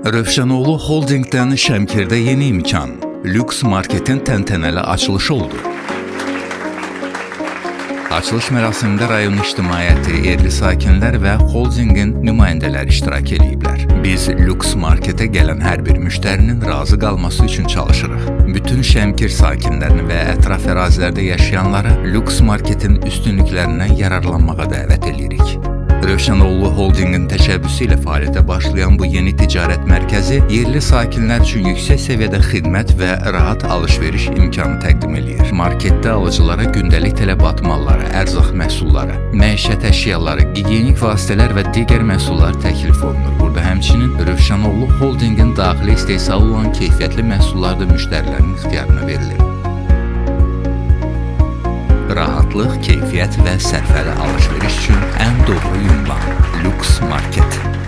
Rövşənoğlu Holdingdən Şəmkirdə yeni imkan. Lüks marketin təntənəli açılışı oldu. Açılış mərasimində rayon ictimaiyyəti, yerli sakinlər və holdingin nümayəndələri iştirak ediblər. Biz lüks marketə gələn hər bir müştərinin razı qalması üçün çalışırıq. Bütün Şəmkir sakinlərini və ətraf ərazilərdə yaşayanları lüks marketin üstünlüklərindən yararlanmağa dəvət edirik. Rövşənoğlu Holdingin təşəbbüsü ilə fəaliyyətə başlayan bu yeni ticarət mərkəzi yerli sakinlər üçün yüksək səviyyədə xidmət və rahat alış-veriş imkanı təqdim edir. Marketdə alıcılara gündəlik tələbat malları, ərzaq məhsulları, məişət əşyaları, gigiyenik vasitələr və digər məhsullar təklif olunur. Burada həmçinin Rövşənoğlu Holdingin daxili istehsalı olan keyfiyyətli məhsullar da müştərilərin ixtiyarına verilir. Rahatlıq, keyfiyyət və sərfəli alış-veriş üçün ən doğru ünvan Lüks Market.